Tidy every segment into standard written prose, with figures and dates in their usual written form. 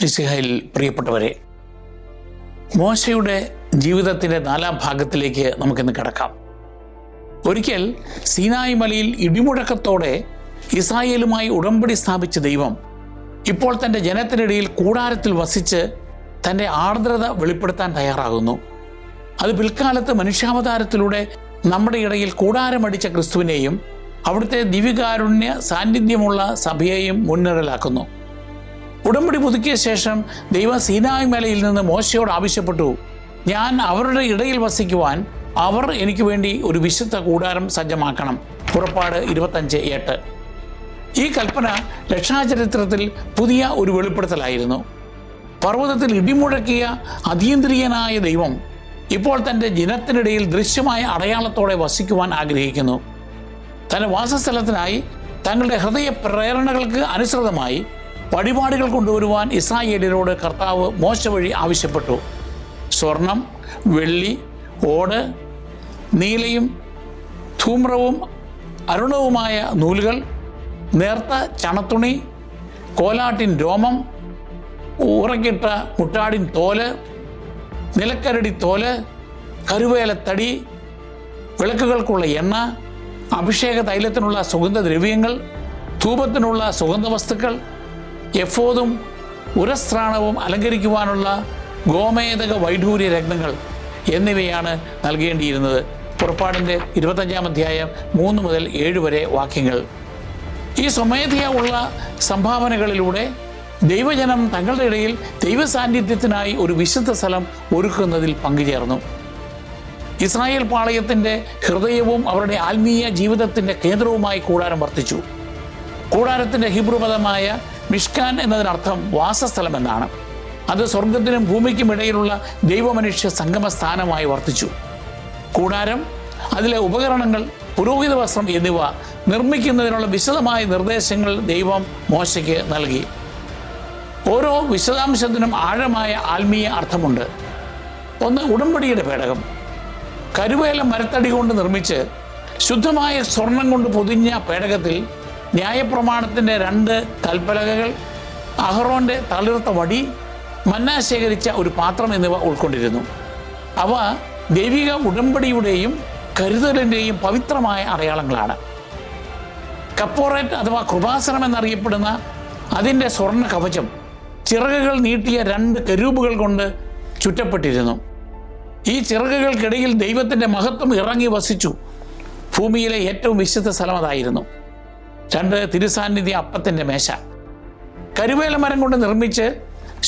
മിശിഹായിൽ പ്രിയപ്പെട്ടവരെ, മോശയുടെ ജീവിതത്തിൻ്റെ 4-ാം ഭാഗത്തിലേക്ക് നമുക്കിന്ന് കിടക്കാം. ഒരിക്കൽ സീനായി മലയിൽ ഇടിമുഴക്കത്തോടെ ഇസ്രായേലുമായി ഉടമ്പടി സ്ഥാപിച്ച ദൈവം ഇപ്പോൾ തൻ്റെ ജനത്തിനിടയിൽ കൂടാരത്തിൽ വസിച്ച് തൻ്റെ ആർദ്രത വെളിപ്പെടുത്താൻ തയ്യാറാകുന്നു. അത് പിൽക്കാലത്ത് മനുഷ്യാവതാരത്തിലൂടെ നമ്മുടെ ഇടയിൽ കൂടാരമടിച്ച ക്രിസ്തുവിനെയും അവിടുത്തെ ദിവ്യകാരുണ്യ സാന്നിധ്യമുള്ള സഭയെയും മുൻനിഴലാക്കുന്നു. ഉടമ്പടി പുതുക്കിയ ശേഷം ദൈവം സീനായി മലയിൽ നിന്ന് മോശയോട് ആവശ്യപ്പെട്ടു, ഞാൻ അവരുടെ ഇടയിൽ വസിക്കുവാൻ അവർ എനിക്ക് വേണ്ടി ഒരു വിശുദ്ധ കൂടാരം സജ്ജമാക്കണം. പുറപ്പാട് 25:8. ഈ കൽപ്പന രക്ഷാചരിത്രത്തിൽ പുതിയ ഒരു വെളിപ്പെടുത്തലായിരുന്നു. പർവ്വതത്തിൽ ഇടിമുഴക്കിയ അതീന്ദ്രിയനായ ദൈവം ഇപ്പോൾ തൻ്റെ ജനത്തിനിടയിൽ ദൃശ്യമായ അടയാളത്തോടെ വസിക്കുവാൻ ആഗ്രഹിക്കുന്നു. തൻ്റെ വാസസ്ഥലത്തിനായി തങ്ങളുടെ ഹൃദയ പ്രേരണകൾക്ക് അനുസൃതമായി വഴിപാടുകൾ കൊണ്ടുവരുവാൻ ഇസ്രായേലിനോട് കർത്താവ് മോശ വഴി ആവശ്യപ്പെട്ടു. സ്വർണം, വെള്ളി, ഓട്, നീലയും ധൂമ്രവും അരുണവുമായ നൂലുകൾ, നേർത്ത ചണത്തുണി, കോലാട്ടിൻ രോമം, ഉറക്കിട്ട മുട്ടാടിൻ തോല്, നിലക്കരടി തോല്, കരുവേലത്തടി, വിളക്കുകൾക്കുള്ള എണ്ണ, അഭിഷേക തൈലത്തിനുള്ള സുഗന്ധദ്രവ്യങ്ങൾ, ധൂപത്തിനുള്ള സുഗന്ധവസ്തുക്കൾ, എഫോദും ഉരസ്ത്രാണവും അലങ്കരിക്കുവാനുള്ള ഗോമേതക വൈഢൂര്യ രത്നങ്ങൾ എന്നിവയാണ് നൽകേണ്ടിയിരുന്നത്. പുറപ്പാടിൻ്റെ 25-ാം അധ്യായം 3 മുതൽ 7 വരെ വാക്യങ്ങൾ. ഈ സ്വമേധയാ ഉള്ള സംഭാവനകളിലൂടെ ദൈവജനം തങ്ങളുടെ ഇടയിൽ ദൈവസാന്നിധ്യത്തിനായി ഒരു വിശുദ്ധ സ്ഥലം ഒരുക്കുന്നതിൽ പങ്കുചേർന്നു. ഇസ്രായേൽ പാളയത്തിൻ്റെ ഹൃദയവും അവരുടെ ആത്മീയ ജീവിതത്തിൻ്റെ കേന്ദ്രവുമായി കൂടാരം വർത്തിച്ചു. കൂടാരത്തിൻ്റെ ഹീബ്രു പദമായ മിഷ്കാൻ എന്നതിനർത്ഥം വാസസ്ഥലം എന്നാണ്. അത് സ്വർഗത്തിനും ഭൂമിക്കും ഇടയിലുള്ള ദൈവമനുഷ്യ സംഗമ സ്ഥാനമായി വർത്തിച്ചു. കൂടാരം, അതിലെ ഉപകരണങ്ങൾ, പുരോഹിത വസ്ത്രം എന്നിവ നിർമ്മിക്കുന്നതിനുള്ള വിശദമായ നിർദ്ദേശങ്ങൾ ദൈവം മോശയ്ക്ക് നൽകി. ഓരോ വിശദാംശത്തിനും ആഴമായ ആത്മീയ അർത്ഥമുണ്ട്. ഒന്ന്, ഉടമ്പടിയുടെ പേടകം. കരുവേല മരത്തടി കൊണ്ട് നിർമ്മിച്ച് ശുദ്ധമായ സ്വർണം കൊണ്ട് പൊതിഞ്ഞ പേടകത്തിൽ ന്യായപ്രമാണത്തിൻ്റെ 2 കൽപ്പലകകൾ, അഹറോൻ്റെ തളിർത്ത വടി, മന്ന ശേഖരിച്ച ഒരു പാത്രം എന്നിവ ഉൾക്കൊണ്ടിരുന്നു. അവ ദൈവിക ഉടമ്പടിയുടെയും കരുതലിൻ്റെയും പവിത്രമായ അടയാളങ്ങളാണ്. കപ്പോറേറ്റ് അഥവാ കൃപാസനം എന്നറിയപ്പെടുന്ന അതിൻ്റെ സ്വർണ്ണ കവചം ചിറകുകൾ നീട്ടിയ 2 കെരൂബുകൾ കൊണ്ട് ചുറ്റപ്പെട്ടിരുന്നു. ഈ ചിറകുകൾക്കിടയിൽ ദൈവത്തിൻ്റെ മഹത്വം ഇറങ്ങി വസിച്ചു. ഭൂമിയിലെ ഏറ്റവും വിശുദ്ധ സ്ഥലം അതായിരുന്നു. 2 തിരുസാന്നിധ്യ അപ്പത്തിൻ്റെ മേശ. കരുവേല മരം കൊണ്ട് നിർമ്മിച്ച്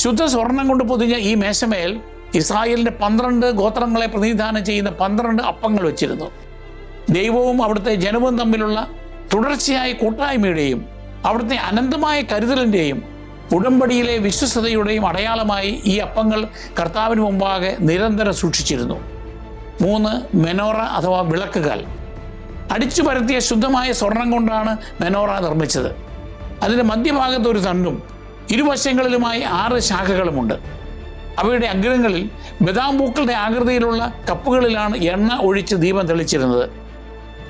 ശുദ്ധ സ്വർണം കൊണ്ട് പൊതിഞ്ഞ ഈ മേശമേൽ ഇസ്രായേലിൻ്റെ 12 ഗോത്രങ്ങളെ പ്രതിനിധാനം ചെയ്യുന്ന 12 അപ്പങ്ങൾ വെച്ചിരുന്നു. ദൈവവും അവിടുത്തെ ജനവും തമ്മിലുള്ള തുടർച്ചയായ കൂട്ടായ്മയുടെയും അവിടുത്തെ അനന്തമായ കരുതലിൻ്റെയും ഉടമ്പടിയിലെ വിശ്വസ്തതയുടെയും അടയാളമായി ഈ അപ്പങ്ങൾ കർത്താവിന് മുമ്പാകെ നിരന്തരം സൂക്ഷിച്ചിരുന്നു. 3 മെനോറ അഥവാ വിളക്കുകൾ. അടിച്ചു പരത്തിയ ശുദ്ധമായ സ്വർണം കൊണ്ടാണ് മെനോറ നിർമ്മിച്ചത്. അതിൻ്റെ മധ്യഭാഗത്ത് ഒരു തണ്ടും ഇരുവശങ്ങളിലുമായി 6 ശാഖകളുമുണ്ട്. അവയുടെ അഗ്രങ്ങളിൽ ബദാം പൂക്കളുടെ ആകൃതിയിലുള്ള കപ്പുകളിലാണ് എണ്ണ ഒഴിച്ച് ദീപം തെളിച്ചിരുന്നത്.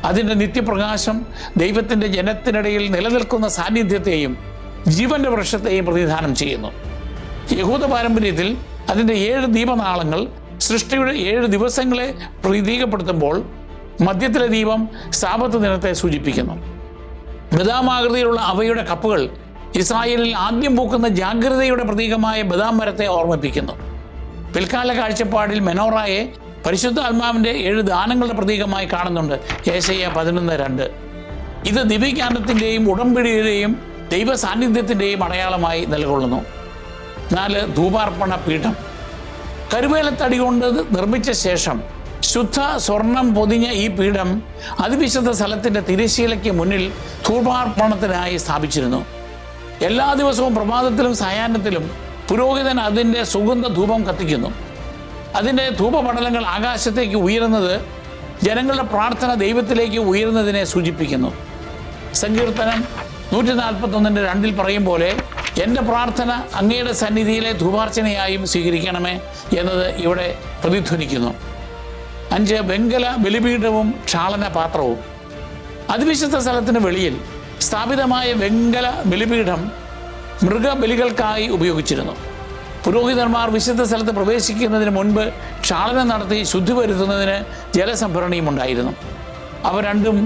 അതിൻ്റെ നിത്യപ്രകാശം ദൈവത്തിൻ്റെ ജനത്തിനിടയിൽ നിലനിൽക്കുന്ന സാന്നിധ്യത്തെയും ജീവൻ്റെ വൃക്ഷത്തെയും പ്രതിനിധാനം ചെയ്യുന്നു. യഹൂദ പാരമ്പര്യത്തിൽ അതിൻ്റെ 7 ദീപനാളങ്ങൾ സൃഷ്ടിയുടെ 7 ദിവസങ്ങളെ പ്രതീകപ്പെടുത്തുമ്പോൾ മധ്യത്തിലെ ദീപം സാബത്ത് ദിനത്തെ സൂചിപ്പിക്കുന്നു. ബദാമാകൃതിയിലുള്ള അവയുടെ കപ്പുകൾ ഇസ്രായേലിൽ ആദ്യം പൂക്കുന്ന ജാഗ്രതയുടെ പ്രതീകമായ ബദാം മരത്തെ ഓർമ്മിപ്പിക്കുന്നു. പിൽക്കാല കാഴ്ചപ്പാടിൽ മെനോറയെ പരിശുദ്ധ ആത്മാവിൻ്റെ 7 ദാനങ്ങളുടെ പ്രതീകമായി കാണുന്നുണ്ട്. യേശയ്യ 11:2. ഇത് ദിവ്യജ്ഞാനത്തിൻ്റെയും ഉടമ്പടിയുടെയും ദൈവ സാന്നിധ്യത്തിൻ്റെയും അടയാളമായി നിലകൊള്ളുന്നു. 4 ധൂപാർപ്പണ പീഠം. കരുവേലത്തടി കൊണ്ട് നിർമ്മിച്ച ശേഷം ശുദ്ധ സ്വർണം പൊതിഞ്ഞ ഈ പീഠം അതിവിശുദ്ധ സ്ഥലത്തിൻ്റെ തിരശ്ശീലയ്ക്ക് മുന്നിൽ ധൂപാർപ്പണത്തിനായി സ്ഥാപിച്ചിരുന്നു. എല്ലാ ദിവസവും പ്രഭാതത്തിലും സായാഹ്നത്തിലും പുരോഹിതൻ അതിൻ്റെ സുഗന്ധ ധൂപം കത്തിക്കുന്നു. അതിൻ്റെ ധൂപപടലങ്ങൾ ആകാശത്തേക്ക് ഉയരുന്നത് ജനങ്ങളുടെ പ്രാർത്ഥന ദൈവത്തിലേക്ക് ഉയരുന്നതിനെ സൂചിപ്പിക്കുന്നു. സങ്കീർത്തനം 141:2 പറയും പോലെ, എൻ്റെ പ്രാർത്ഥന അങ്ങയുടെ സന്നിധിയിലെ ധൂപാർച്ചനയായും സ്വീകരിക്കണമേ എന്നത് ഇവിടെ പ്രതിധ്വനിക്കുന്നു. 5 വെങ്കല ബലിപീഠവും ക്ഷാളന പാത്രവും. അതിവിശുദ്ധ സ്ഥലത്തിന് വെളിയിൽ സ്ഥാപിതമായ വെങ്കല ബലിപീഠം മൃഗബലികൾക്കായി ഉപയോഗിച്ചിരുന്നു. പുരോഹിതന്മാർ വിശുദ്ധ സ്ഥലത്ത് പ്രവേശിക്കുന്നതിന് മുൻപ് ക്ഷാളനം നടത്തി ശുദ്ധി വരുത്തുന്നതിന് ജലസംഭരണിയും ഉണ്ടായിരുന്നു. അവ രണ്ടും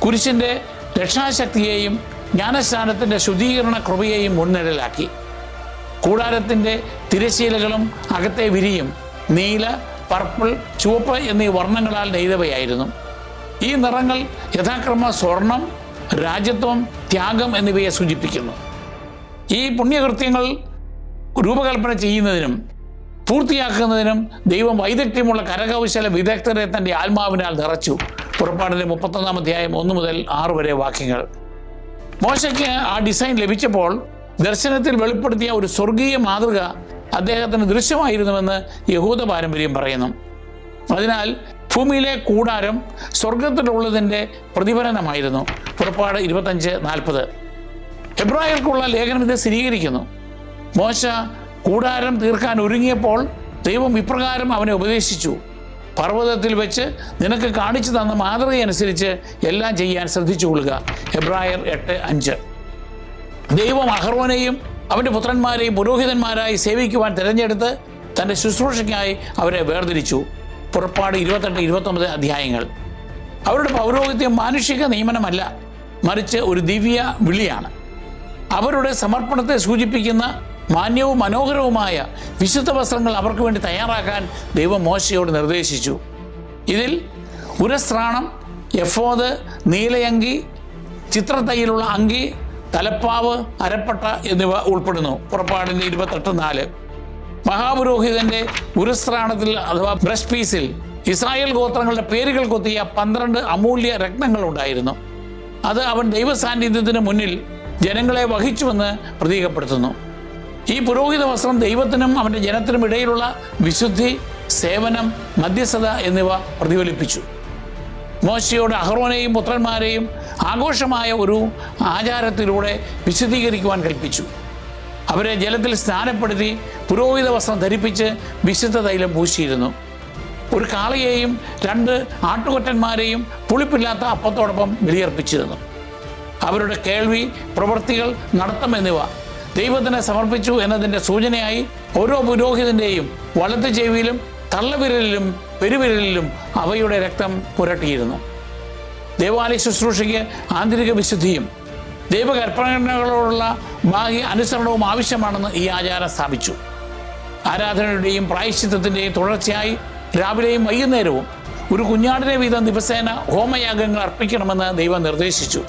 കുരിശിൻ്റെ രക്ഷാശക്തിയെയും ജ്ഞാനസ്നാനത്തിൻ്റെ ശുദ്ധീകരണ കൃപയെയും മുൻനിഴലാക്കി. കൂടാരത്തിൻ്റെ തിരശ്ശീലകളും അകത്തെ വിരിയും നീല, പർപ്പിൾ, ചുവപ്പ് എന്നീ വർണ്ണങ്ങളാൽ നെയ്തവയായിരുന്നു. ഈ നിറങ്ങൾ യഥാക്രമ സ്വർണം, രാജ്യത്വം, ത്യാഗം എന്നിവയെ സൂചിപ്പിക്കുന്നു. ഈ പുണ്യകൃത്യങ്ങൾ രൂപകൽപ്പന ചെയ്യുന്നതിനും പൂർത്തിയാക്കുന്നതിനും ദൈവം വൈദഗ്ധ്യമുള്ള കരകൗശല വിദഗ്ധരെ തൻ്റെ ആത്മാവിനാൽ നിറച്ചു. പുറപ്പാടിൻ്റെ 31 അധ്യായം 1 മുതൽ 6 വരെ വാക്യങ്ങൾ. മോശയ്ക്ക് ആ ഡിസൈൻ ലഭിച്ചപ്പോൾ ദർശനത്തിൽ വെളിപ്പെടുത്തിയ ഒരു സ്വർഗീയ മാതൃക അദ്ദേഹത്തിന് ദൃശ്യമായിരുന്നുവെന്ന് യഹൂദ പാരമ്പര്യം പറയുന്നു. അതിനാൽ ഭൂമിയിലെ കൂടാരം സ്വർഗത്തിലുള്ളതിൻ്റെ പ്രതിഫലനമായിരുന്നു. പുറപ്പാട് 25:40. എബ്രായർക്കുള്ള ലേഖനം ഇത് സ്ഥിരീകരിക്കുന്നു. മോശ കൂടാരം തീർക്കാൻ ഒരുങ്ങിയപ്പോൾ ദൈവം ഇപ്രകാരം അവനെ ഉപദേശിച്ചു: പർവ്വതത്തിൽ വെച്ച് നിനക്ക് കാണിച്ചു തന്ന മാതൃകയനുസരിച്ച് എല്ലാം ചെയ്യാൻ ശ്രദ്ധിച്ചുകൊള്ളുക. എബ്രായർ 8:5. ദൈവം അഹറോനെയും അവൻ്റെ പുത്രന്മാരെയും പുരോഹിതന്മാരായി സേവിക്കുവാൻ തിരഞ്ഞെടുത്ത് തൻ്റെ ശുശ്രൂഷയ്ക്കായി അവരെ വേർതിരിച്ചു. പുറപ്പാട് 28-29 അധ്യായങ്ങൾ. അവരുടെ പൗരോഹിത്യം മാനുഷിക നിയമനമല്ല, മറിച്ച് ഒരു ദിവ്യ വിളിയാണ്. അവരുടെ സമർപ്പണത്തെ സൂചിപ്പിക്കുന്ന മാന്യവും മനോഹരവുമായ വിശുദ്ധ വസ്ത്രങ്ങൾ അവർക്ക് വേണ്ടി തയ്യാറാക്കാൻ ദൈവം മോശയോട് നിർദ്ദേശിച്ചു. ഇതിൽ ഉരസ്ത്രാണം, എഫോദ്, നീലയങ്കി, ചിത്രത്തയ്യിലുള്ള അങ്കി, തലപ്പാവ്, അരപ്പട്ട എന്നിവ ഉൾപ്പെടുന്നു. പുറപ്പാടിൻ്റെ 28:4. മഹാപുരോഹിതൻ്റെ ഉരസ്ത്രാണത്തിൽ അഥവാ ബ്രസ്റ്റ് പീസിൽ ഇസ്രായേൽ ഗോത്രങ്ങളുടെ പേരുകൾ കൊത്തിയ 12 അമൂല്യ രത്നങ്ങളുണ്ടായിരുന്നു. അത് അവൻ ദൈവസാന്നിധ്യത്തിന് മുന്നിൽ ജനങ്ങളെ വഹിച്ചുവെന്ന് പ്രതീകപ്പെടുത്തുന്നു. ഈ പുരോഹിത വസ്ത്രം ദൈവത്തിനും അവൻ്റെ ജനത്തിനും ഇടയിലുള്ള വിശുദ്ധി, സേവനം, മധ്യസ്ഥത എന്നിവ പ്രതിഫലിപ്പിച്ചു. മോശയോട് അഹറോനെയും പുത്രന്മാരെയും ആഘോഷമായ ഒരു ആചാരത്തിലൂടെ വിശുദ്ധീകരിക്കുവാൻ കൽപ്പിച്ചു. അവരെ ജലത്തിൽ സ്നാനപ്പെടുത്തി പുരോഹിത വസ്ത്രം ധരിപ്പിച്ച് വിശുദ്ധ തൈലം പൂശിയിരുന്നു. ഒരു കാളയെയും 2 ആട്ടുകൊറ്റന്മാരെയും പുളിപ്പില്ലാത്ത അപ്പത്തോടൊപ്പം ബലിയർപ്പിച്ചിരുന്നു. അവരുടെ കേൾവി, പ്രവൃത്തികൾ, നടത്തം എന്നിവ ദൈവത്തിന് സമർപ്പിച്ചു എന്നതിൻ്റെ സൂചനയായി ഓരോ പുരോഹിതൻ്റെയും വലത്ത് ചെവിയിലും തള്ളവിരലിലും പെരുവിരലിലും അവയുടെ രക്തം പുരട്ടിയിരുന്നു. ദേവാലയ ശുശ്രൂഷയ്ക്ക് ആന്തരിക വിശുദ്ധിയും ദൈവകൽപ്പനകളോടുള്ള ബാഹ്യ അനുസരണവും ആവശ്യമാണെന്ന് ഈ ആചാരം സ്ഥാപിച്ചു. ആരാധനയുടെയും പ്രായശ്ചിത്തത്തിൻ്റെയും തുടർച്ചയായി രാവിലെയും വൈകുന്നേരവും ഒരു കുഞ്ഞാടിനെ വീതം ദിവസേന ഹോമയാഗങ്ങൾ അർപ്പിക്കണമെന്ന് ദൈവം നിർദ്ദേശിച്ചു.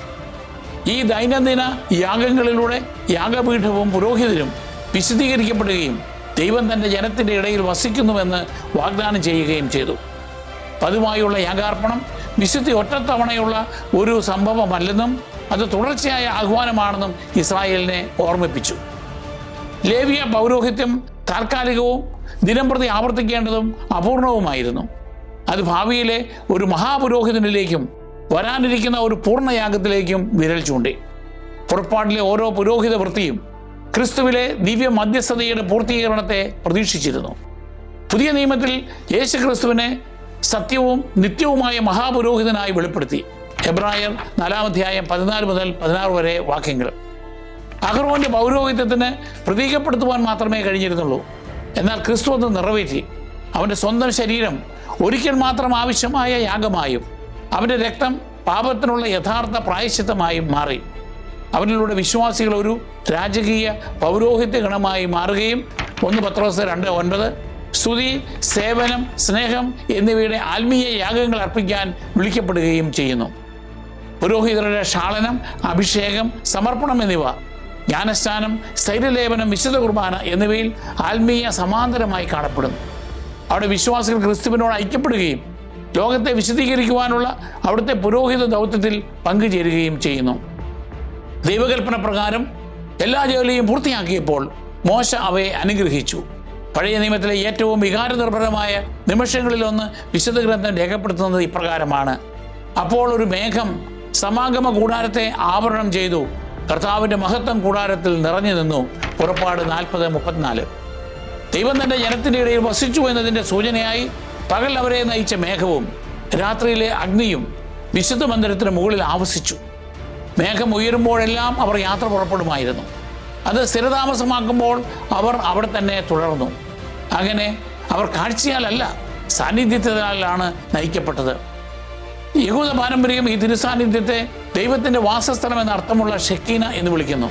ഈ ദൈനംദിന യാഗങ്ങളിലൂടെ യാഗപീഠവും പുരോഹിതരും വിശുദ്ധീകരിക്കപ്പെടുകയും ദൈവം തൻ്റെ ജനത്തിൻ്റെ ഇടയിൽ വസിക്കുന്നുവെന്ന് വാഗ്ദാനം ചെയ്യുകയും ചെയ്തു. പതിവായുള്ള യാഗാർപ്പണം വിശുദ്ധി ഒറ്റത്തവണയുള്ള ഒരു സംഭവമല്ലെന്നും അത് തുടർച്ചയായ ആഹ്വാനമാണെന്നും ഇസ്രായേലിനെ ഓർമ്മിപ്പിച്ചു. ലേവ്യ പൗരോഹിത്യം താൽക്കാലികവും ദിനംപ്രതി ആവർത്തിക്കേണ്ടതും അപൂർണവുമായിരുന്നു. അത് ഭാവിയിലെ ഒരു മഹാപുരോഹിതനിലേക്കും വരാനിരിക്കുന്ന ഒരു പൂർണ്ണയാഗത്തിലേക്കും വിരൽ ചൂണ്ടി. പുറപ്പാടിലെ ഓരോ പുരോഹിത വൃത്തിയും ക്രിസ്തുവിലെ ദിവ്യ മധ്യസ്ഥതയുടെ പൂർത്തീകരണത്തെ പ്രതീക്ഷിച്ചിരുന്നു. പുതിയ നിയമത്തിൽ യേശു ക്രിസ്തുവിനെ സത്യവും നിത്യവുമായ മഹാപുരോഹിതനായി വെളിപ്പെടുത്തി. എബ്രായർ 4 അധ്യായം 14 മുതൽ 16 വരെ വാക്യങ്ങൾ. അഹറോന്റെ പൗരോഹിത്യത്തിന് പ്രതീകപ്പെടുത്തുവാൻ മാത്രമേ കഴിഞ്ഞിരുന്നുള്ളൂ. എന്നാൽ ക്രിസ്തു അത് നിറവേറ്റി. അവൻ്റെ സ്വന്തം ശരീരം ഒരിക്കൽ മാത്രം ആവശ്യമായ യാഗമായും അവൻ്റെ രക്തം പാപത്തിനുള്ള യഥാർത്ഥ പ്രായശ്ചിത്തമായും മാറി. അവനിലൂടെ വിശ്വാസികൾ ഒരു രാജകീയ പൗരോഹിത്യ ഗണമായി മാറുകയും 1 പത്രോസ് 2:9 സ്തുതി, സേവനം, സ്നേഹം എന്നിവയുടെ ആത്മീയ യാഗങ്ങൾ അർപ്പിക്കാൻ വിളിക്കപ്പെടുകയും ചെയ്യുന്നു. പുരോഹിതരുടെ ക്ഷാളനം, അഭിഷേകം, സമർപ്പണം എന്നിവ, ജ്ഞാനസ്നാനം, സ്ഥൈര്യലേപനം, വിശുദ്ധ കുർബാന എന്നിവയിൽ ആത്മീയ സമാന്തരമായി കാണപ്പെടുന്നു. അവിടെ വിശ്വാസികൾ ക്രിസ്തുവിനോട് ഐക്യപ്പെടുകയും ലോകത്തെ വിശദീകരിക്കുവാനുള്ള അവിടുത്തെ പുരോഹിത ദൗത്യത്തിൽ പങ്കുചേരുകയും ചെയ്യുന്നു. ദൈവകൽപ്പന പ്രകാരം എല്ലാ ജോലിയും പൂർത്തിയാക്കിയപ്പോൾ മോശ അവയെ അനുഗ്രഹിച്ചു. പഴയ നിയമത്തിലെ ഏറ്റവും വികാരനിർഭരമായ നിമിഷങ്ങളിലൊന്ന് വിശുദ്ധ ഗ്രന്ഥം രേഖപ്പെടുത്തുന്നത് ഇപ്രകാരമാണ്: അപ്പോൾ ഒരു മേഘം സമാഗമ കൂടാരത്തെ ആവരണം ചെയ്തു, കർത്താവിൻ്റെ മഹത്വം കൂടാരത്തിൽ നിറഞ്ഞു നിന്നു. പുറപ്പാട് 40:34. ദൈവം തൻ്റെ ജനത്തിൻ്റെ ഇടയിൽ വസിച്ചു എന്നതിൻ്റെ സൂചനയായി പകൽ അവരെ നയിച്ച മേഘവും രാത്രിയിലെ അഗ്നിയും വിശുദ്ധ മന്ദിരത്തിന് മുകളിൽ ആവസിച്ചു. മേഘം ഉയരുമ്പോഴെല്ലാം അവർ യാത്ര പുറപ്പെടുമായിരുന്നു. അത് സ്ഥിരതാമസമാക്കുമ്പോൾ അവർ അവിടെ തന്നെ തുടർന്നു. അങ്ങനെ അവർ കാഴ്ചയാലല്ല സാന്നിധ്യത്തിനാലാണ് നയിക്കപ്പെട്ടത്. യഹൂദ പാരമ്പര്യം ഈ തിരുസാന്നിധ്യത്തെ ദൈവത്തിൻ്റെ വാസസ്ഥലം എന്ന അർത്ഥമുള്ള ഷെക്കീന എന്ന് വിളിക്കുന്നു.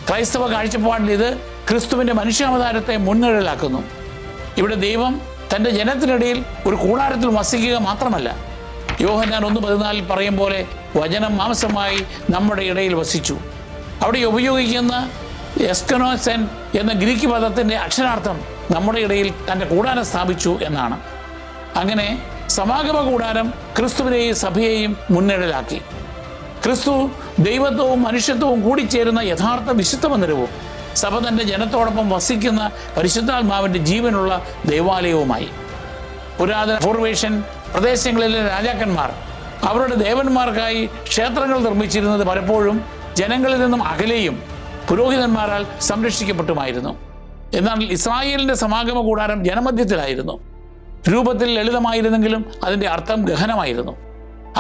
ക്രൈസ്തവ കാഴ്ചപ്പാടിൽ ഇത് ക്രിസ്തുവിൻ്റെ മനുഷ്യാവതാരത്തെ മുൻനിഴലാക്കുന്നു. ഇവിടെ ദൈവം തൻ്റെ ജനത്തിനിടയിൽ ഒരു കൂടാരത്തിൽ വസിക്കുക മാത്രമല്ല, യോഹന്നാൻ 1:14 പറയും പോലെ വചനം മാംസമായി നമ്മുടെ ഇടയിൽ വസിച്ചു. അവിടെ ഉപയോഗിക്കുന്ന എസ്കനോസെൻ എന്ന ഗ്രീക്ക് പദത്തിൻ്റെ അക്ഷരാർത്ഥം നമ്മുടെ ഇടയിൽ തൻ്റെ കൂടാരം സ്ഥാപിച്ചു എന്നാണ്. അങ്ങനെ സമാഗമ കൂടാരം ക്രിസ്തുവിനെയും സഭയെയും മുൻനിഴലാക്കി. ക്രിസ്തു ദൈവത്വവും മനുഷ്യത്വവും കൂടിച്ചേരുന്ന യഥാർത്ഥ വിശുദ്ധ മന്ദിരവും സഭ തൻ്റെ ജനത്തോടൊപ്പം വസിക്കുന്ന പരിശുദ്ധാത്മാവിൻ്റെ ജീവനുള്ള ദൈവാലയവുമായി. പുരാതന പൂർവേഷ്യൻ പ്രദേശങ്ങളിലെ രാജാക്കന്മാർ അവരുടെ ദേവന്മാർക്കായി ക്ഷേത്രങ്ങൾ നിർമ്മിച്ചിരുന്നത് പലപ്പോഴും ജനങ്ങളിൽ നിന്നും അകലെയും പുരോഹിതന്മാരാൽ സംരക്ഷിക്കപ്പെട്ടുമായിരുന്നു. എന്നാൽ ഇസ്രായേലിൻ്റെ സമാഗമ കൂടാരം ജനമധ്യത്തിലായിരുന്നു. രൂപത്തിൽ ലളിതമായിരുന്നെങ്കിലും അതിൻ്റെ അർത്ഥം ഗഹനമായിരുന്നു.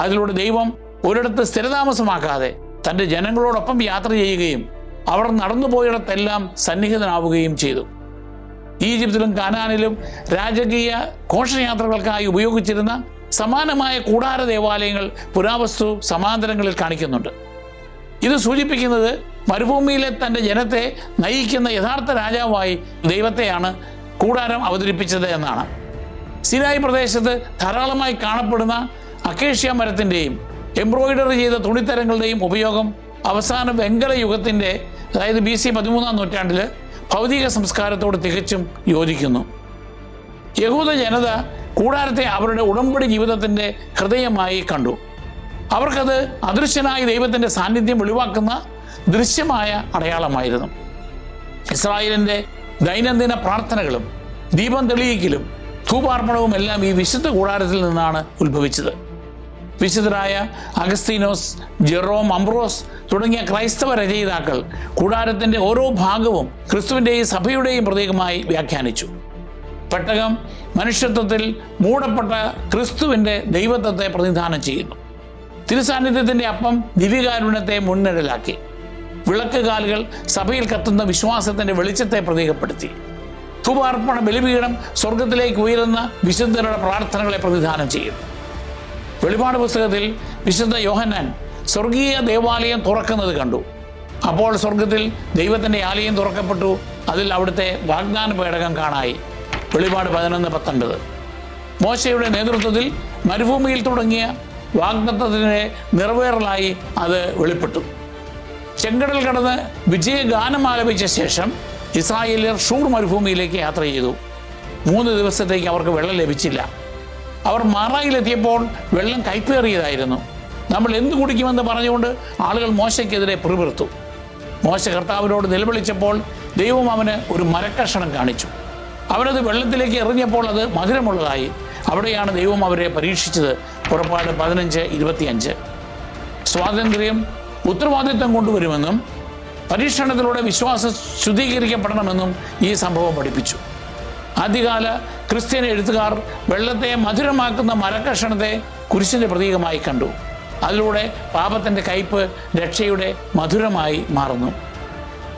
അതിലൂടെ ദൈവം ഒരിടത്ത് സ്ഥിരതാമസമാക്കാതെ തൻ്റെ ജനങ്ങളോടൊപ്പം യാത്ര ചെയ്യുകയും അവർ നടന്നുപോയിടത്തെല്ലാം സന്നിഹിതനാവുകയും ചെയ്തു. ഈജിപ്തിലും കാനാനിലും രാജകീയ ഘോഷയാത്രകൾക്കായി ഉപയോഗിച്ചിരുന്ന സമാനമായ കൂടാര ദേവാലയങ്ങൾ പുരാവസ്തു സമാന്തരങ്ങളിൽ കാണിക്കുന്നുണ്ട്. ഇത് സൂചിപ്പിക്കുന്നത് മരുഭൂമിയിലെ തൻ്റെ ജനത്തെ നയിക്കുന്ന യഥാർത്ഥ രാജാവായി ദൈവത്തെയാണ് കൂടാരം അവതരിപ്പിച്ചത് എന്നാണ്. സിനായി പ്രദേശത്ത് ധാരാളമായി കാണപ്പെടുന്ന അക്കേഷ്യ മരത്തിൻ്റെയും എംബ്രോയിഡറി ചെയ്ത തുണിത്തരങ്ങളുടെയും ഉപയോഗം അവസാന വെങ്കല യുഗത്തിൻ്റെ, അതായത് BC 13-ാം നൂറ്റാണ്ടിൽ ഭൗതിക സംസ്കാരത്തോട് തികച്ചും യോജിക്കുന്നു. യഹൂദ ജനത കൂടാരത്തെ അവരുടെ ഉടമ്പടി ജീവിതത്തിൻ്റെ ഹൃദയമായി കണ്ടു. അവർക്കത് അദൃശ്യനായ ദൈവത്തിൻ്റെ സാന്നിധ്യം വെളിവാക്കുന്ന ദൃശ്യമായ അടയാളമായിരുന്നു. ഇസ്രായേലിൻ്റെ ദൈനംദിന പ്രാർത്ഥനകളും ദീപം തെളിയിക്കലും ധൂപാർപ്പണവും എല്ലാം ഈ വിശുദ്ധ കൂടാരത്തിൽ നിന്നാണ് ഉത്ഭവിച്ചത്. വിശുദ്ധരായ അഗസ്തീനോസ്, ജെറോം, അംബ്രോസ് തുടങ്ങിയ ക്രൈസ്തവ രചയിതാക്കൾ കൂടാരത്തിൻ്റെ ഓരോ ഭാഗവും ക്രിസ്തുവിൻ്റെയും സഭയുടെയും പ്രതീകമായി വ്യാഖ്യാനിച്ചു. പെട്ടകം മനുഷ്യത്വത്തിൽ മൂടപ്പെട്ട ക്രിസ്തുവിൻ്റെ ദൈവത്വത്തെ പ്രതിനിധാനം ചെയ്യുന്നു. തിരുസാന്നിധ്യത്തിൻ്റെ അപ്പം ദിവ്യകാരുണ്യത്തെ മുൻനിഴലാക്കി. വിളക്ക് കാലുകൾ സഭയിൽ കത്തുന്ന വിശ്വാസത്തിൻ്റെ വെളിച്ചത്തെ പ്രതീകപ്പെടുത്തി. ധൂപാർപ്പണ ബലിപീഠം സ്വർഗത്തിലേക്ക് ഉയരുന്ന വിശുദ്ധരുടെ പ്രാർത്ഥനകളെ പ്രതിനിധാനം ചെയ്യുന്നു. വെളിപാട് പുസ്തകത്തിൽ വിശുദ്ധ യോഹന്നാൻ സ്വർഗീയ ദേവാലയം തുറക്കുന്നത് കണ്ടു. അപ്പോൾ സ്വർഗത്തിൽ ദൈവത്തിൻ്റെ ആലയം തുറക്കപ്പെട്ടു. അതിൽ അവിടുത്തെ വാഗ്ദാന പേടകം കാണായി. വെളിപാട് 11:19. മോശയുടെ നേതൃത്വത്തിൽ മരുഭൂമിയിൽ തുടങ്ങിയ വാഗ്ദത്തത്തിൻ്റെ നിറവേറലായി അത് വെളിപ്പെട്ടു. ചെങ്കടൽ കടന്ന് വിജയഗാനം ആലപിച്ച ശേഷം ഇസ്രായേലിയർ ഷൂർ മരുഭൂമിയിലേക്ക് യാത്ര ചെയ്തു. 3 ദിവസത്തേക്ക് അവർക്ക് വെള്ളം ലഭിച്ചില്ല. അവർ മാറായിലെത്തിയപ്പോൾ വെള്ളം കൈപ്പേറിയതായിരുന്നു. നമ്മൾ എന്ത് കുടിക്കുമെന്ന് പറഞ്ഞുകൊണ്ട് ആളുകൾ മോശയ്ക്കെതിരെ പിറുപിറുത്തു. മോശ കർത്താവിനോട് നിലവിളിച്ചപ്പോൾ ദൈവം അവന് ഒരു മരക്കഷണം കാണിച്ചു. അവനത് വെള്ളത്തിലേക്ക് എറിഞ്ഞപ്പോൾ അത് മധുരമുള്ളതായി. അവിടെയാണ് ദൈവം അവരെ പരീക്ഷിച്ചത്. പുറപ്പാട് 15:25. സ്വാതന്ത്ര്യം ഉത്തരവാദിത്വം കൊണ്ടുവരുമെന്നും പരീക്ഷണത്തിലൂടെ വിശ്വാസം ശുദ്ധീകരിക്കപ്പെടണമെന്നും ഈ സംഭവം പഠിപ്പിച്ചു. ആദ്യകാല ക്രിസ്ത്യൻ എഴുത്തുകാർ വെള്ളത്തെ മധുരമാക്കുന്ന മരക്കഷണത്തെ കുരിശിൻ്റെ പ്രതീകമായി കണ്ടു. അതിലൂടെ പാപത്തിൻ്റെ കയ്പ് രക്ഷയുടെ മധുരമായി മാറുന്നു.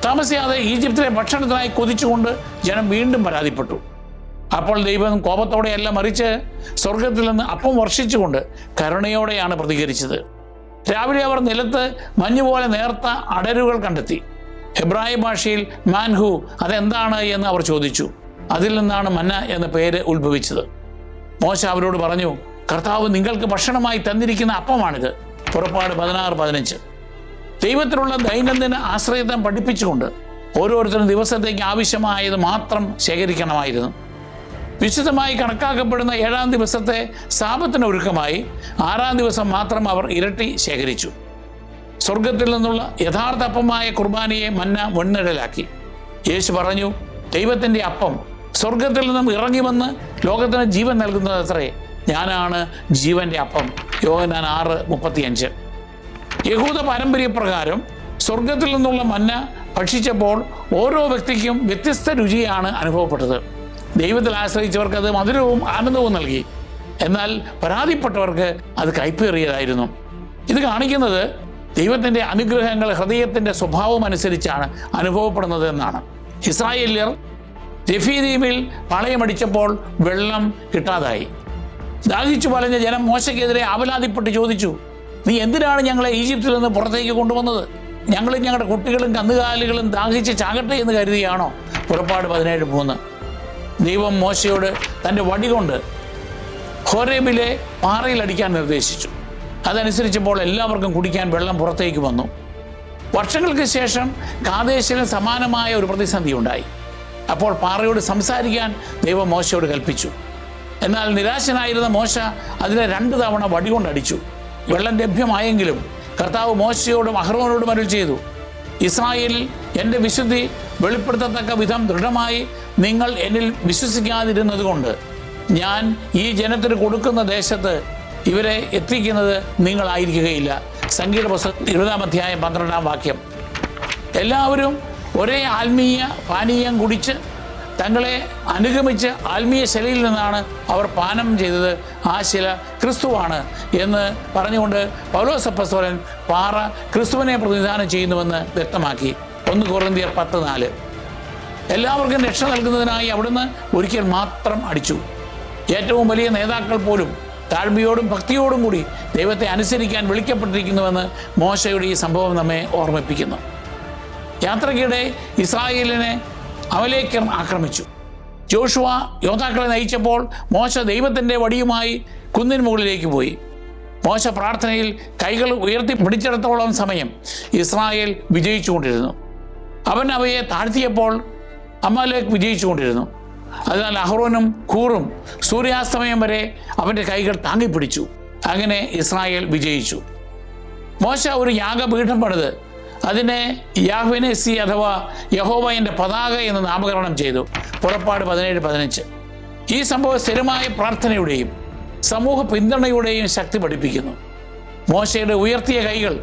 താമസിയാതെ ഈജിപ്തിലെ ഭക്ഷണത്തിനായി കൊതിച്ചുകൊണ്ട് ജനം വീണ്ടും പരാതിപ്പെട്ടു. അപ്പോൾ ദൈവം കോപത്തോടെയല്ല, മറിച്ച് സ്വർഗത്തിൽ നിന്ന് അപ്പം വർഷിച്ചുകൊണ്ട് കരുണയോടെയാണ് പ്രതികരിച്ചത്. രാവിലെ അവർ നിലത്ത് മഞ്ഞുപോലെ നേർത്ത അടരുകൾ കണ്ടെത്തി. ഹെബ്രായ ഭാഷയിൽ മാൻഹു അതെന്താണ് എന്ന് അവർ ചോദിച്ചു. അതിൽ നിന്നാണ് മന്ന എന്ന പേര് ഉത്ഭവിച്ചത്. മോശ അവരോട് പറഞ്ഞു, കർത്താവ് നിങ്ങൾക്ക് ഭക്ഷണമായി തന്നിരിക്കുന്ന അപ്പമാണിത്. പുറപ്പാട് 16:15. ദൈവത്തിലുള്ള ദൈനംദിന ആശ്രയത്വം പഠിപ്പിച്ചുകൊണ്ട് ഓരോരുത്തരും ദിവസത്തേക്ക് ആവശ്യമായത് മാത്രം ശേഖരിക്കണമായിരുന്നു. വിശുദ്ധമായി കണക്കാക്കപ്പെടുന്ന 7-ാം ദിവസത്തെ സാബത്തിന് ഒരുക്കമായി 6-ാം ദിവസം മാത്രം അവർ ഇരട്ടി ശേഖരിച്ചു. സ്വർഗത്തിൽ നിന്നുള്ള യഥാർത്ഥ അപ്പമായ കുർബാനയെ മന്ന മുൻനിഴലാക്കി. യേശു പറഞ്ഞു, ദൈവത്തിൻ്റെ അപ്പം സ്വർഗത്തിൽ നിന്നും ഇറങ്ങി വന്ന് ലോകത്തിന് ജീവൻ നൽകുന്നത് അത്രേ. ഞാനാണ് ജീവൻ്റെ അപ്പം. യോഹന്നാൻ 6:35. യഹൂദ പാരമ്പര്യപ്രകാരം സ്വർഗത്തിൽ നിന്നുള്ള മന്ന ഭക്ഷിച്ചപ്പോൾ ഓരോ വ്യക്തിക്കും വ്യത്യസ്ത രുചിയാണ് അനുഭവപ്പെട്ടത്. ദൈവത്തിൽ ആശ്രയിച്ചവർക്ക് അത് മധുരവും ആനന്ദവും നൽകി. എന്നാൽ പരാതിപ്പെട്ടവർക്ക് അത് കയ്പേറിയതായിരുന്നു. ഇത് കാണിക്കുന്നത് ദൈവത്തിൻ്റെ അനുഗ്രഹങ്ങൾ ഹൃദയത്തിൻ്റെ സ്വഭാവം അനുസരിച്ചാണ് അനുഭവപ്പെടുന്നത് എന്നാണ്. ഇസ്രായേല്യർ രഫീദീമിൽ പാളയമടിച്ചപ്പോൾ വെള്ളം കിട്ടാതായി. ദാഹിച്ചു വലഞ്ഞ ജനം മോശയ്ക്കെതിരെ ആവലാതിപ്പെട്ട് ചോദിച്ചു, നീ എന്തിനാണ് ഞങ്ങളെ ഈജിപ്തിൽ നിന്ന് പുറത്തേക്ക് കൊണ്ടുവന്നത്? ഞങ്ങളും ഞങ്ങളുടെ കുട്ടികളും കന്നുകാലികളും ദാഹിച്ച് ചാകട്ടെ എന്ന് കരുതിയാണോ? പുറപ്പാട് 17:3. ദൈവം മോശയോട് തൻ്റെ വടി കൊണ്ട് ഹോരേബിലെ പാറയിൽ അടിക്കാൻ നിർദ്ദേശിച്ചു. അതനുസരിച്ചപ്പോൾ എല്ലാവർക്കും കുടിക്കാൻ വെള്ളം പുറത്തേക്ക് വന്നു. വർഷങ്ങൾക്ക് ശേഷം കാദേശിലും സമാനമായ ഒരു പ്രതിസന്ധി ഉണ്ടായി. അപ്പോൾ പാറയോട് സംസാരിക്കാൻ ദൈവം മോശയോട് കൽപ്പിച്ചു. എന്നാൽ നിരാശനായിരുന്ന മോശ അതിനെ 2 തവണ വടികൊണ്ടടിച്ചു. വെള്ളം ലഭ്യമായെങ്കിലും കർത്താവ് മോശയോടും അഹ്റോനോടും അരുൾ ചെയ്തു, ഇസ്രായേലിൽ എൻ്റെ വിശുദ്ധി വെളിപ്പെടുത്തത്തക്ക വിധം ദൃഢമായി നിങ്ങൾ എന്നിൽ വിശ്വസിക്കാതിരുന്നത് കൊണ്ട് ഞാൻ ഈ ജനത്തിന് കൊടുക്കുന്ന ദേശത്ത് ഇവരെ എത്തിക്കുന്നത് നിങ്ങളായിരിക്കുകയില്ല. സംഗീത പുസ്തകം 20-12 എല്ലാവരും ഒരേ ആത്മീയ പാനീയം കുടിച്ച് തങ്ങളെ അനുഗമിച്ച് ആത്മീയ ശിലയിൽ നിന്നാണ് അവർ പാനം ചെയ്തത്. ആ ശില ക്രിസ്തുവാണ് എന്ന് പറഞ്ഞുകൊണ്ട് പൗലോസ് അപ്പോസ്തലൻ പാറ ക്രിസ്തുവിനെ പ്രതിനിധാനം ചെയ്യുന്നുവെന്ന് വ്യക്തമാക്കി. 1 കൊറിന്ത്യർ 10:4. എല്ലാവർക്കും രക്ഷ നൽകുന്നതിനായി അവിടുന്ന് ഒരിക്കൽ മാത്രം അടിച്ചു. ഏറ്റവും വലിയ നേതാക്കൾ പോലും താഴ്മയോടും ഭക്തിയോടും കൂടി ദൈവത്തെ അനുസരിക്കാൻ വിളിക്കപ്പെട്ടിരിക്കുന്നുവെന്ന് മോശയുടെ ഈ സംഭവം നമ്മെ ഓർമ്മിപ്പിക്കുന്നു. യാത്രയ്ക്കിടെ ഇസ്രായേലിനെ അമലേക്യർ ആക്രമിച്ചു. ജോഷുവ യോദ്ധാക്കളെ നയിച്ചപ്പോൾ മോശ ദൈവത്തിൻ്റെ വടിയുമായി കുന്നിന് മുകളിലേക്ക് പോയി. മോശ പ്രാർത്ഥനയിൽ കൈകൾ ഉയർത്തി പിടിച്ചിടത്തോളം സമയം ഇസ്രായേൽ വിജയിച്ചുകൊണ്ടിരുന്നു. അവൻ അവയെ താഴ്ത്തിയപ്പോൾ അമലേക്ക് വിജയിച്ചുകൊണ്ടിരുന്നു. അതിനാൽ അഹ്റോനും ഹൂറും സൂര്യാസ്തമയം വരെ അവൻ്റെ കൈകൾ താങ്ങിപ്പിടിച്ചു. അങ്ങനെ ഇസ്രായേൽ വിജയിച്ചു. മോശ ഒരു യാഗപീഠം പണിത് അതിനെ യാഹ്വെനേസി അഥവാ യഹോവ എൻ്റെ പതാക എന്ന് നാമകരണം ചെയ്തു. പുറപ്പാട് 17:15. ഈ സംഭവം സ്ഥിരമായ പ്രാർത്ഥനയുടെയും സമൂഹ പിന്തുണയുടെയും ശക്തി പഠിപ്പിക്കുന്നു. മോശയുടെ ഉയർത്തിയ കൈകൾ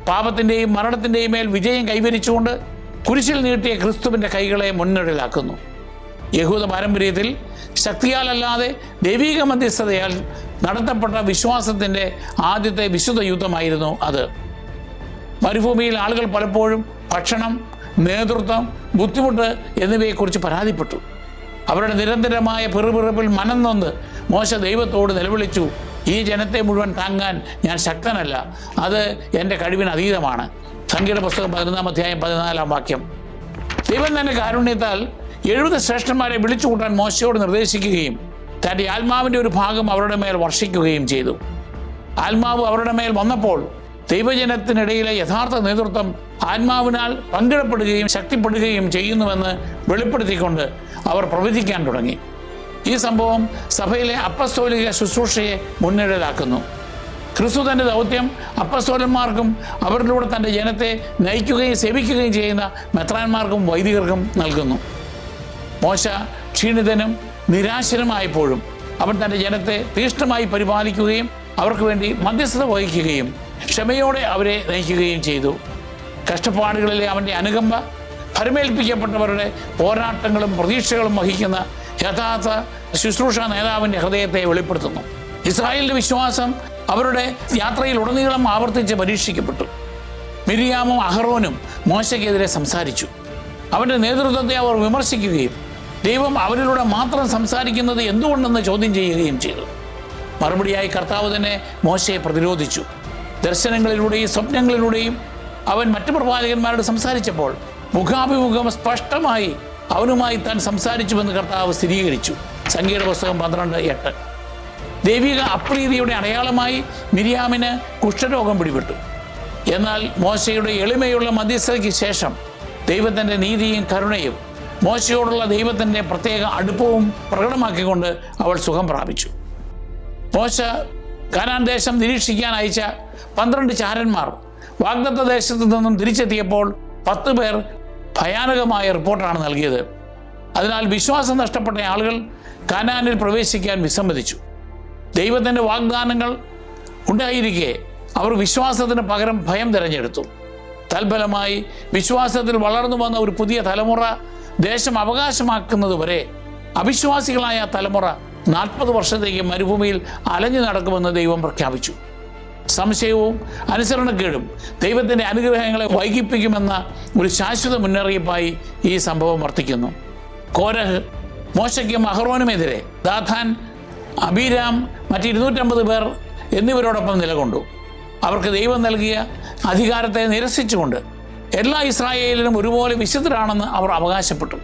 പാപത്തിൻ്റെയും മരണത്തിൻ്റെയും മേൽ വിജയം കൈവരിച്ചുകൊണ്ട് കുരിശിൽ നീട്ടിയ ക്രിസ്തുവിൻ്റെ കൈകളെ മുൻനിഴലാക്കുന്നു. യഹൂദ പാരമ്പര്യത്തിൽ ശക്തിയാലല്ലാതെ ദൈവിക മധ്യസ്ഥതയാൽ നടത്തപ്പെട്ട വിശ്വാസത്തിൻ്റെ ആദ്യത്തെ വിശുദ്ധ യുദ്ധമായിരുന്നു അത്. മരുഭൂമിയിൽ ആളുകൾ പലപ്പോഴും ഭക്ഷണം, നേതൃത്വം, ബുദ്ധിമുട്ട് എന്നിവയെക്കുറിച്ച് പരാതിപ്പെട്ടു. അവരുടെ നിരന്തരമായ പിറുപിറുപ്പിൽ മനം നൊന്ത് മോശ ദൈവത്തോട് നിലവിളിച്ചു, ഈ ജനത്തെ മുഴുവൻ താങ്ങാൻ ഞാൻ ശക്തനല്ല, അത് എൻ്റെ കഴിവിന് അതീതമാണ്. സംഗീത പുസ്തകം 11:14. ദൈവം തൻ്റെ കാരുണ്യത്താൽ 70 ശ്രേഷ്ഠന്മാരെ വിളിച്ചു കൂട്ടാൻ മോശയോട് നിർദ്ദേശിക്കുകയും തൻ്റെ ആത്മാവിൻ്റെ ഒരു ഭാഗം അവരുടെ മേൽ വർഷിക്കുകയും ചെയ്തു. ആത്മാവ് അവരുടെ മേൽ വന്നപ്പോൾ ദൈവജനത്തിനിടയിലെ യഥാർത്ഥ നേതൃത്വം ആത്മാവിനാൽ പങ്കിടപ്പെടുകയും ശക്തിപ്പെടുകയും ചെയ്യുന്നുവെന്ന് വെളിപ്പെടുത്തിക്കൊണ്ട് അവർ പ്രവചിക്കാൻ തുടങ്ങി. ഈ സംഭവം സഭയിലെ അപ്പസ്തോലിക ശുശ്രൂഷയെ മുൻനിഴലാക്കുന്നു. ക്രിസ്തു തൻ്റെ ദൗത്യം അപ്പസ്തോലന്മാർക്കും അവരിലൂടെ തൻ്റെ ജനത്തെ നയിക്കുകയും സേവിക്കുകയും ചെയ്യുന്ന മെത്രാന്മാർക്കും വൈദികർക്കും നൽകുന്നു. മോശ ക്ഷീണിതനും നിരാശനുമായപ്പോഴും അവൻ തൻ്റെ ജനത്തെ തീഷ്ണമായി പരിപാലിക്കുകയും അവർക്ക് വേണ്ടി മധ്യസ്ഥത വഹിക്കുകയും ക്ഷമയോടെ അവരെ നയിക്കുകയും ചെയ്തു. കഷ്ടപ്പാടുകളിലെ അവൻ്റെ അനുകമ്പ ഫലമേൽപ്പിക്കപ്പെട്ടവരുടെ പോരാട്ടങ്ങളും പ്രതീക്ഷകളും വഹിക്കുന്ന യഥാർത്ഥ ശുശ്രൂഷ നേതാവിൻ്റെ ഹൃദയത്തെ വെളിപ്പെടുത്തുന്നു. ഇസ്രായേലിൻ്റെ വിശ്വാസം അവരുടെ യാത്രയിൽ ഉടനീളം ആവർത്തിച്ച് പരീക്ഷിക്കപ്പെട്ടു. മിരിയാമും അഹ്റോനും മോശയ്ക്കെതിരെ സംസാരിച്ചു. അവൻ്റെ നേതൃത്വത്തെ അവർ വിമർശിക്കുകയും ദൈവം അവരിലൂടെ മാത്രം സംസാരിക്കുന്നത് എന്തുകൊണ്ടെന്ന് ചോദ്യം ചെയ്യുകയും ചെയ്തു. മറുപടിയായി കർത്താവ് തന്നെ മോശയെ പ്രതിരോധിച്ചു. ദർശനങ്ങളിലൂടെയും സ്വപ്നങ്ങളിലൂടെയും അവൻ മറ്റു പ്രവാചകന്മാരോട് സംസാരിച്ചപ്പോൾ മുഖാഭിമുഖം സ്പഷ്ടമായി അവനുമായി താൻ സംസാരിച്ചുവെന്ന് കർത്താവ് സ്ഥിരീകരിച്ചു. സംഗീത പുസ്തകം 12:8. ദൈവിക അപ്രീതിയുടെ അടയാളമായി മിരിയാമിന് കുഷ്ഠരോഗം പിടിപെട്ടു. എന്നാൽ മോശയുടെ എളിമയുള്ള മധ്യസ്ഥതയ്ക്ക് ശേഷം ദൈവത്തിൻ്റെ നീതിയും കരുണയും മോശയോടുള്ള ദൈവത്തിൻ്റെ പ്രത്യേക അടുപ്പവും പ്രകടമാക്കിക്കൊണ്ട് അവൾ സുഖം പ്രാപിച്ചു. മോശ കാനാൻ ദേശം നിരീക്ഷിക്കാൻ അയച്ച 12 ചാരന്മാർ വാഗ്ദത്ത ദേശത്തു നിന്നും തിരിച്ചെത്തിയപ്പോൾ 10 പേർ ഭയാനകമായ റിപ്പോർട്ടാണ് നൽകിയത്. അതിനാൽ വിശ്വാസം നഷ്ടപ്പെട്ട ആളുകൾ കാനാനിൽ പ്രവേശിക്കാൻ വിസമ്മതിച്ചു. ദൈവത്തിൻ്റെ വാഗ്ദാനങ്ങൾ ഉണ്ടായിരിക്കെ അവർ വിശ്വാസത്തിന് പകരം ഭയം തിരഞ്ഞെടുത്തു. തൽഫലമായി വിശ്വാസത്തിൽ വളർന്നു വന്ന ഒരു പുതിയ തലമുറ ദേശം അവകാശമാക്കുന്നതുവരെ അവിശ്വാസികളായ തലമുറ 40 വർഷത്തേക്ക് മരുഭൂമിയിൽ അലഞ്ഞു നടക്കുമെന്ന് ദൈവം പ്രഖ്യാപിച്ചു. സംശയവും അനുസരണക്കേടും ദൈവത്തിൻ്റെ അനുഗ്രഹങ്ങളെ വൈകിപ്പിക്കുമെന്ന ഒരു ശാശ്വത മുന്നറിയിപ്പായി ഈ സംഭവം വർത്തിക്കുന്നു. കോരഹ് മോശയ്ക്കും അഹ്റോനുമെതിരെ ദാഥാൻ, അബീരാം, മറ്റ് 250 പേർ എന്നിവരോടൊപ്പം നിലകൊണ്ടു. അവർക്ക് ദൈവം നൽകിയ അധികാരത്തെ നിരസിച്ചുകൊണ്ട് എല്ലാ ഇസ്രായേലിലും ഒരുപോലെ വിശുദ്ധരാണെന്ന് അവർ അവകാശപ്പെട്ടു.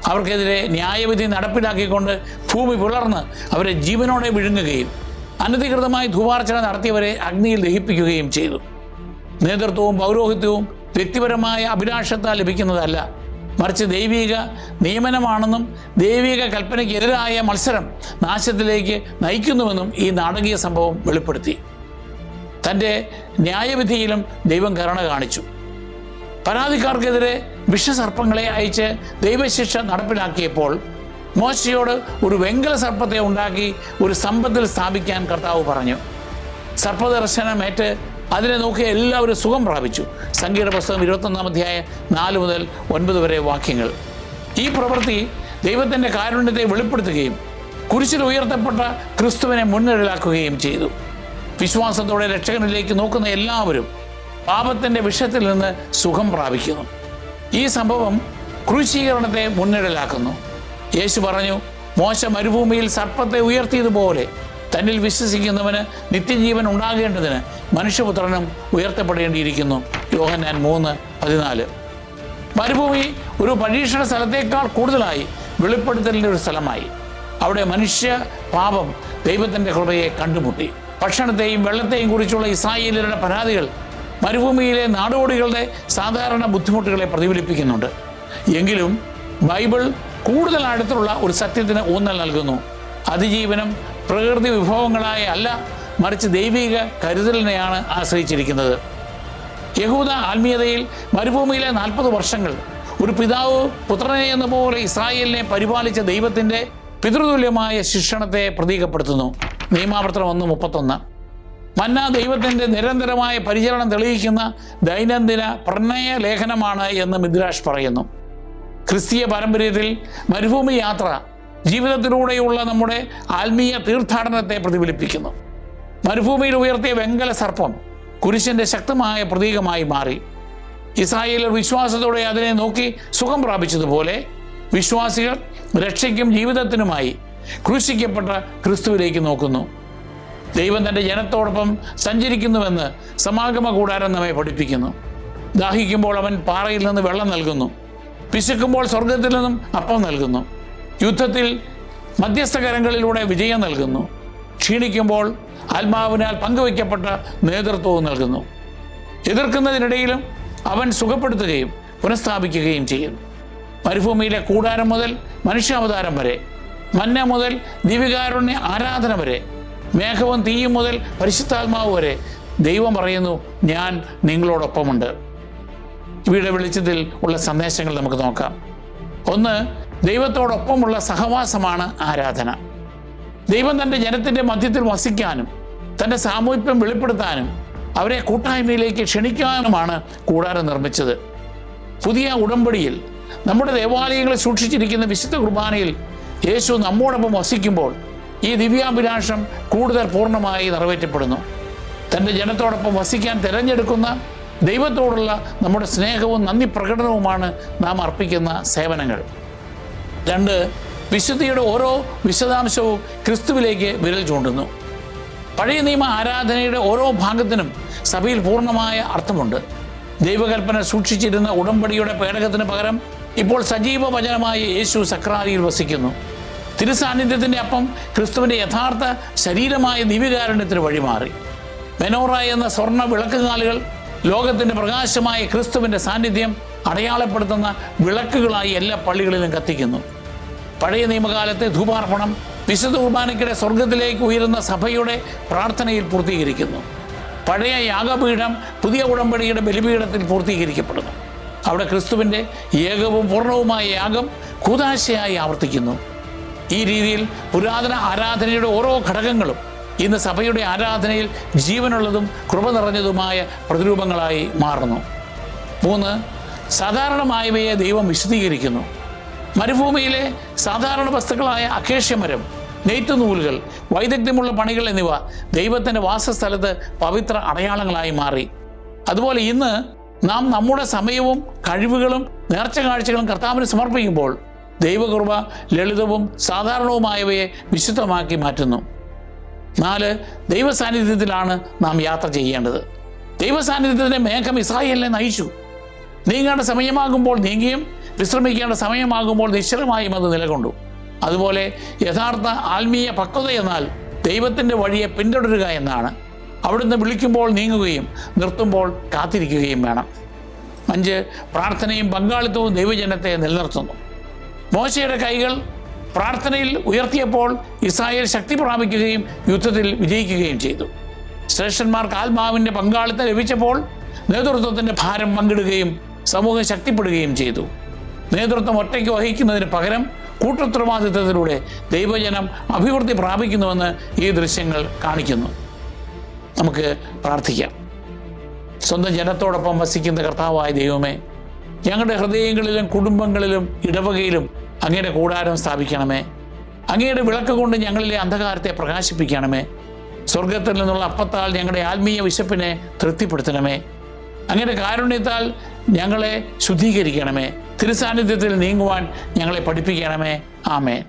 അവർക്കെതിരെ ന്യായവിധി നടപ്പിലാക്കിക്കൊണ്ട് ഭൂമി പിളർന്ന് അവരെ ജീവനോടെ വിഴുങ്ങുകയും അനധികൃതമായി ധൂപാർച്ചന നടത്തിയവരെ അഗ്നിയിൽ ദഹിപ്പിക്കുകയും ചെയ്തു. നേതൃത്വവും പൗരോഹിത്യവും വ്യക്തിപരമായ അഭിലാഷത്താൽ ലഭിക്കുന്നതല്ല, മറിച്ച് ദൈവിക നിയമനമാണെന്നും ദൈവിക കൽപ്പനയ്ക്കെതിരായ മത്സരം നാശത്തിലേക്ക് നയിക്കുന്നുവെന്നും ഈ നാടകീയ സംഭവം വെളിപ്പെടുത്തി. തൻ്റെ ന്യായവിധിയിലും ദൈവം കരുണ കാണിച്ചു. പരാതിക്കാർക്കെതിരെ വിഷസർപ്പങ്ങളെ അയച്ച് ദൈവശിക്ഷ നടപ്പിലാക്കിയപ്പോൾ മോശയോട് ഒരു വെങ്കല സർപ്പത്തെ ഉണ്ടാക്കി ഒരു സ്തംഭത്തിൽ സ്ഥാപിക്കാൻ കർത്താവ് പറഞ്ഞു. സർപ്പദർശനമേറ്റ് അതിനെ നോക്കി എല്ലാവരും സുഖം പ്രാപിച്ചു. സംഖ്യയുടെ പുസ്തകം 21-ാം അധ്യായം 4 മുതൽ 9 വരെ വാക്യങ്ങൾ. ഈ പ്രവൃത്തി ദൈവത്തിൻ്റെ കാരുണ്യത്തെ വെളിപ്പെടുത്തുകയും കുരിശിൽ ഉയർത്തപ്പെട്ട ക്രിസ്തുവിനെ മുൻനിഴലാക്കുകയും ചെയ്തു. വിശ്വാസത്തോടെ രക്ഷകനിലേക്ക് നോക്കുന്ന എല്ലാവരും പാപത്തിൻ്റെ വിഷത്തിൽ നിന്ന് സുഖം പ്രാപിക്കുന്നു. ഈ സംഭവം ക്രൂശീകരണത്തെ മുൻനിഴലാക്കുന്നു. യേശു പറഞ്ഞു, മോശ മരുഭൂമിയിൽ സർപ്പത്തെ ഉയർത്തിയതുപോലെ തന്നിൽ വിശ്വസിക്കുന്നവന് നിത്യജീവൻ ഉണ്ടാകേണ്ടതിന് മനുഷ്യപുത്രനും ഉയർത്തപ്പെടേണ്ടിയിരിക്കുന്നു. യോഹന്നാൻ 3:14. മരുഭൂമി ഒരു പരീക്ഷണ സ്ഥലത്തേക്കാൾ കൂടുതലായി വെളിപ്പെടുത്തലിൻ്റെ ഒരു സ്ഥലമായി. അവിടെ മനുഷ്യ പാപം ദൈവത്തിൻ്റെ കൃപയെ കണ്ടുമുട്ടി. ഭക്ഷണത്തെയും വെള്ളത്തെയും കുറിച്ചുള്ള ഇസ്രായേലിയരുടെ പരാതികൾ മരുഭൂമിയിലെ നാടോടികളുടെ സാധാരണ ബുദ്ധിമുട്ടുകളെ പ്രതിഫലിപ്പിക്കുന്നുണ്ട്. എങ്കിലും ബൈബിൾ കൂടുതൽ അടുത്തുള്ള ഒരു സത്യത്തിന് ഊന്നൽ നൽകുന്നു. അതിജീവനം പ്രകൃതി വിഭവങ്ങളായ അല്ല, മറിച്ച് ദൈവിക കരുതലിനെയാണ് ആശ്രയിച്ചിരിക്കുന്നത്. യഹൂദ ആത്മീയതയിൽ മരുഭൂമിയിലെ 40 വർഷങ്ങൾ ഒരു പിതാവ് പുത്രനെ എന്ന പോലെ ഇസ്രായേലിനെ പരിപാലിച്ച ദൈവത്തിൻ്റെ പിതൃതുല്യമായ ശിക്ഷണത്തെ പ്രതീകപ്പെടുത്തുന്നു. നിയമാവർത്തനം 1:31. മന്ന ദൈവത്തിൻ്റെ നിരന്തരമായ പരിചരണം തെളിയിക്കുന്ന ദൈനംദിന പ്രണയ ലേഖനമാണ് എന്ന് മിദ്രാഷ് പറയുന്നു. ക്രിസ്തീയ പാരമ്പര്യത്തിൽ മരുഭൂമി യാത്ര ജീവിതത്തിലൂടെയുള്ള നമ്മുടെ ആത്മീയ തീർത്ഥാടനത്തെ പ്രതിഫലിപ്പിക്കുന്നു. മരുഭൂമിയിൽ ഉയർത്തിയ വെങ്കല സർപ്പം കുരിശിൻ്റെ ശക്തമായ പ്രതീകമായി മാറി. ഇസ്രായേലർ വിശ്വാസത്തോടെ അതിനെ നോക്കി സുഖം പ്രാപിച്ചതുപോലെ വിശ്വാസികൾ രക്ഷയ്ക്കും ജീവിതത്തിനുമായി ക്രൂശിക്കപ്പെട്ട ക്രിസ്തുവിലേക്ക് നോക്കുന്നു. ദൈവം തൻ്റെ ജനത്തോടൊപ്പം സഞ്ചരിക്കുന്നുവെന്ന് സമാഗമ കൂടാരം നമ്മെ പഠിപ്പിക്കുന്നു. ദാഹിക്കുമ്പോൾ അവൻ പാറയിൽ നിന്ന് വെള്ളം നൽകുന്നു. വിശക്കുമ്പോൾ സ്വർഗത്തിൽ നിന്നും അപ്പം നൽകുന്നു. യുദ്ധത്തിൽ മധ്യസ്ഥകരങ്ങളിലൂടെ വിജയം നൽകുന്നു. ക്ഷീണിക്കുമ്പോൾ ആത്മാവിനാൽ പങ്കുവയ്ക്കപ്പെട്ട നേതൃത്വവും നൽകുന്നു. എതിർക്കുന്നതിനിടയിലും അവൻ സുഖപ്പെടുത്തുകയും പുനഃസ്ഥാപിക്കുകയും ചെയ്യുന്നു. മരുഭൂമിയിലെ കൂടാരം മുതൽ മനുഷ്യാവതാരം വരെ, മന്ന മുതൽ ദിവികാരുണ്യ ആരാധന വരെ, മേഘവും തീയും മുതൽ പരിശുദ്ധാത്മാവ് വരെ ദൈവം പറയുന്നു, ഞാൻ നിങ്ങളോടൊപ്പമുണ്ട്. ഇവയുടെ വെളിച്ചത്തിൽ ഉള്ള സന്ദേശങ്ങൾ നമുക്ക് നോക്കാം. ഒന്ന്, ദൈവത്തോടൊപ്പമുള്ള സഹവാസമാണ് ആരാധന. ദൈവം തൻ്റെ ജനത്തിൻ്റെ മധ്യത്തിൽ വസിക്കാനും തൻ്റെ സാമൂഹ്യം വെളിപ്പെടുത്താനും അവരെ കൂട്ടായ്മയിലേക്ക് ക്ഷണിക്കാനുമാണ് കൂടാരം നിർമ്മിച്ചത്. പുതിയ ഉടമ്പടിയിൽ നമ്മുടെ ദേവാലയങ്ങളിൽ സൂക്ഷിച്ചിരിക്കുന്ന വിശുദ്ധ കുർബാനയിൽ യേശു നമ്മോടൊപ്പം വസിക്കുമ്പോൾ ഈ ദിവ്യാഭിലാഷം കൂടുതൽ പൂർണ്ണമായി നിറവേറ്റപ്പെടുന്നു. തൻ്റെ ജനത്തോടൊപ്പം വസിക്കാൻ തിരഞ്ഞെടുക്കുന്ന ദൈവത്തോടുള്ള നമ്മുടെ സ്നേഹവും നന്ദി പ്രകടനവുമാണ് നാം അർപ്പിക്കുന്ന സേവനങ്ങൾ. 2, വിശുദ്ധിയുടെ ഓരോ വിശദാംശവും ക്രിസ്തുവിലേക്ക് വിരൽ ചൂണ്ടുന്നു. പഴയ നിയമ ആരാധനയുടെ ഓരോ ഭാഗത്തിനും സഭയിൽ പൂർണ്ണമായ അർത്ഥമുണ്ട്. ദൈവകൽപ്പന സൂക്ഷിച്ചിരുന്ന ഉടമ്പടിയുടെ പേടകത്തിന് പകരം ഇപ്പോൾ സജീവ വചനമായ യേശു സക്രാരിയിൽ വസിക്കുന്നു. തിരുസാന്നിധ്യത്തിൻ്റെ അപ്പം ക്രിസ്തുവിൻ്റെ യഥാർത്ഥ ശരീരമായ ദിവ്യകാരുണ്യത്തിന് വഴിമാറി. മെനോറ എന്ന സ്വർണ്ണ വിളക്കുകാലുകൾ ലോകത്തിൻ്റെ പ്രകാശമായ ക്രിസ്തുവിൻ്റെ സാന്നിധ്യം അടയാളപ്പെടുത്തുന്ന വിളക്കുകളായി എല്ലാ പള്ളികളിലും കത്തിക്കുന്നു. പഴയ നിയമകാലത്തെ ധൂപാർപ്പണം വിശുദ്ധ കുർബാനയ്ക്കിടെ സ്വർഗത്തിലേക്ക് ഉയരുന്ന സഭയുടെ പ്രാർത്ഥനയിൽ പൂർത്തീകരിക്കുന്നു. പഴയ യാഗപീഠം പുതിയ ഉടമ്പടിയുടെ ബലിപീഠത്തിൽ പൂർത്തീകരിക്കപ്പെടുന്നു. അവിടെ ക്രിസ്തുവിൻ്റെ ഏകവും പൂർണ്ണവുമായ യാഗം കൂദാശയായി ആവർത്തിക്കുന്നു. ഈ രീതിയിൽ പുരാതന ആരാധനയുടെ ഓരോ ഘടകങ്ങളും ഇന്ന് സഭയുടെ ആരാധനയിൽ ജീവനുള്ളതും കൃപ നിറഞ്ഞതുമായ പ്രതിരൂപങ്ങളായി മാറുന്നു. 3, സാധാരണമായവയെ ദൈവം വിശദീകരിക്കുന്നു. മരുഭൂമിയിലെ സാധാരണ വസ്തുക്കളായ അക്കേഷ്യമരം നെയ്ത്ത് നൂലുകൾ, വൈദഗ്ധ്യമുള്ള പണികൾ എന്നിവ ദൈവത്തിൻ്റെ വാസസ്ഥലത്ത് പവിത്ര അടയാളങ്ങളായി മാറി. അതുപോലെ ഇന്ന് നാം നമ്മുടെ സമയവും കഴിവുകളും നേർച്ച കാഴ്ചകളും കർത്താവിന് സമർപ്പിക്കുമ്പോൾ ദൈവകൃപ ലളിതവും സാധാരണവുമായവയെ വിശുദ്ധമാക്കി മാറ്റുന്നു. 4. ദൈവസാന്നിധ്യത്തിലാണ് നാം യാത്ര ചെയ്യേണ്ടത്. ദൈവസാന്നിധ്യത്തിൻ്റെ മേഘം ഇസ്രായേലിനെ നയിച്ചു. നീങ്ങേണ്ട സമയമാകുമ്പോൾ നീങ്ങിയും വിശ്രമിക്കേണ്ട സമയമാകുമ്പോൾ നിശ്ചലമായും അത് നിലകൊണ്ടു. അതുപോലെ യഥാർത്ഥ ആത്മീയ പക്വത എന്നാൽ ദൈവത്തിൻ്റെ വഴിയെ പിന്തുടരുക എന്നാണ്. അവിടുന്ന് വിളിക്കുമ്പോൾ നീങ്ങുകയും നിർത്തുമ്പോൾ കാത്തിരിക്കുകയും വേണം. 5. പ്രാർത്ഥനയും പങ്കാളിത്തവും ദൈവജനത്തെ നിലനിർത്തുന്നു. മോശയുടെ കൈകൾ പ്രാർത്ഥനയിൽ ഉയർത്തിയപ്പോൾ ഇസ്രായേൽ ശക്തി പ്രാപിക്കുകയും യുദ്ധത്തിൽ വിജയിക്കുകയും ചെയ്തു. ശ്രേഷ്ഠന്മാർക്ക് ആത്മാവിൻ്റെ പങ്കാളിത്തം ലഭിച്ചപ്പോൾ നേതൃത്വത്തിൻ്റെ ഭാരം പങ്കിടുകയും സമൂഹം ശക്തിപ്പെടുകയും ചെയ്തു. നേതൃത്വം ഒറ്റയ്ക്ക് വഹിക്കുന്നതിന് പകരം കൂട്ടുത്തരവാദിത്വത്തിലൂടെ ദൈവജനം അഭിവൃദ്ധി പ്രാപിക്കുന്നുവെന്ന് ഈ ദൃശ്യങ്ങൾ കാണിക്കുന്നു. നമുക്ക് പ്രാർത്ഥിക്കാം. സ്വന്തം ജനത്തോടൊപ്പം വസിക്കുന്ന കർത്താവായ ദൈവമേ, ഞങ്ങളുടെ ഹൃദയങ്ങളിലും കുടുംബങ്ങളിലും ഇടവകയിലും അങ്ങയുടെ കൂടാരം സ്ഥാപിക്കണമേ. അങ്ങയുടെ വിളക്ക് കൊണ്ട് ഞങ്ങളിലെ അന്ധകാരത്തെ പ്രകാശിപ്പിക്കണമേ. സ്വർഗത്തിൽ നിന്നുള്ള അപ്പത്താൽ ഞങ്ങളുടെ ആത്മീയ വിശപ്പിനെ തൃപ്തിപ്പെടുത്തണമേ. അങ്ങയുടെ കാരുണ്യത്താൽ ഞങ്ങളെ ശുദ്ധീകരിക്കണമേ. തിരുസാന്നിധ്യത്തിൽ നീങ്ങുവാൻ ഞങ്ങളെ പഠിപ്പിക്കണമേ. ആമേൻ.